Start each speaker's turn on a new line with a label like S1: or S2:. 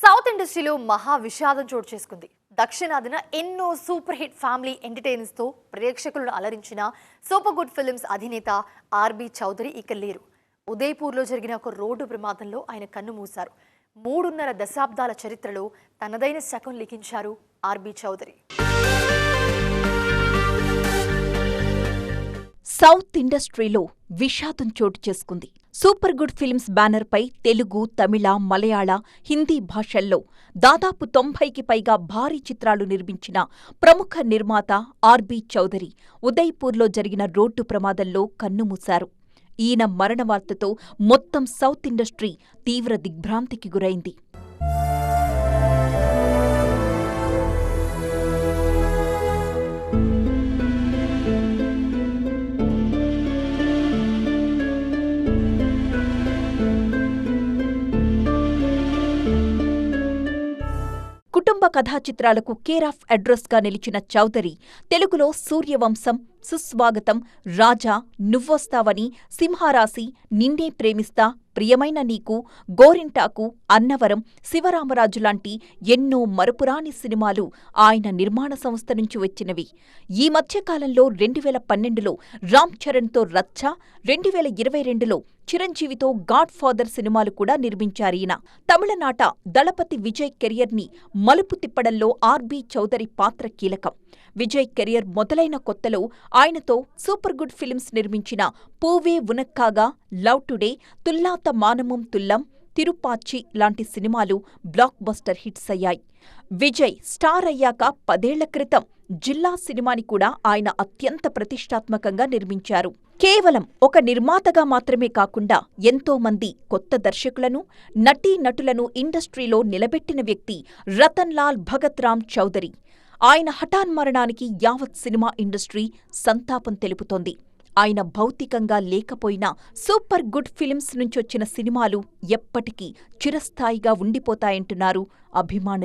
S1: South ఇండస్ట్రీలో మహా విషాదం చోటు చేసుకుంది. దక్షిణాదిన ఎన్నో సూపర్ హిట్ ఫ్యామిలీ ఎంటర్టైనర్స్ తో ప్రేక్షకులను అలరించిన సూపర్ గుడ్ ఫిల్మ్స్ అధినేత ఆర్బీ చౌదరి ఇక లేరు. ఉదయపూర్లో జరిగిన ఒక రోడ్డు ప్రమాదంలో ఆయన కన్ను మూశారు. 3.5 దశాబ్దాల చరిత్రలో తనదైన శకం లిఖించారు ఆర్బీ చౌదరి.
S2: సౌత్ ఇండస్ట్రీలో విషాదం చోటు చేసుకుంది. సూపర్ గుడ్ ఫిల్మ్స్ బ్యానర్ పై తెలుగు, తమిళ, మలయాళ, హిందీ భాషల్లో దాదాపు 90కి పైగా భారీ చిత్రాలు నిర్మించిన ప్రముఖ నిర్మాత ఆర్బీ చౌదరి ఉదయ్పూర్లో జరిగిన రోడ్డు ప్రమాదంలో కన్నుమూశారు. ఈయన మరణ వార్తతో మొత్తం సౌత్ ఇండస్ట్రీ తీవ్ర దిగ్భ్రాంతికి గురైంది. కుటుంబ కథా చిత్రాలకు కేర్ ఆఫ్ అడ్రస్ గా నిలిచిన చౌదరి తెలుగులో సూర్యవంశం, సుస్వాగతం, రాజా, నువ్వొస్తావని, సింహరాశి, నిన్నే ప్రేమిస్తా, ప్రియమైన నీకు, గోరింటాకు, అన్నవరం, శివరామరాజు లాంటి ఎన్నో మరపురాని సినిమాలు ఆయన నిర్మాణ సంస్థ నుంచి వచ్చినవి. ఈ మధ్యకాలంలో 2012లో రామ్ చరణ్తో రచ్చ, 2022లో చిరంజీవితో గాడ్ ఫాదర్ సినిమాలు కూడా నిర్మించారీయన. తమిళనాట దళపతి విజయ్ కెరియర్ని మలుపు తిప్పడంలో ఆర్బీ చౌదరి పాత్ర కీలకం. విజయ్ కెరియర్ మొదలైన కొత్తలో ఆయనతో సూపర్ గుడ్ ఫిల్మ్స్ నిర్మించిన పూవే ఉనక్కాగా, లవ్ టుడే, తుల్లాత మానముం తుల్లం, తిరుపాచి లాంటి సినిమాలు బ్లాక్ బస్టర్ హిట్స్ అయ్యాయి. విజయ్ స్టార్ అయ్యాక 10 ఏళ్ల క్రితం జిల్లా సినిమాని కూడా ఆయన అత్యంత ప్రతిష్టాత్మకంగా నిర్మించారు. కేవలం ఒక నిర్మాతగా మాత్రమే కాకుండా ఎంతో మంది కొత్త దర్శకులను, నటీనటులను ఇండస్ట్రీలో నిలబెట్టిన వ్యక్తి రతన్ లాల్ భగత్ రామ్ చౌదరి. ఆయన హఠాన్మరణానికి యావత్ సినిమా ఇండస్ట్రీ సంతాపం తెలుపుతోంది. ఆయన భౌతికంగా లేకపోయినా సూపర్ గుడ్ ఫిల్మ్స్ నుంచొచ్చిన సినిమాలు ఎప్పటికీ చిరస్థాయిగా ఉండిపోతాయంటున్నారు అభిమానులు.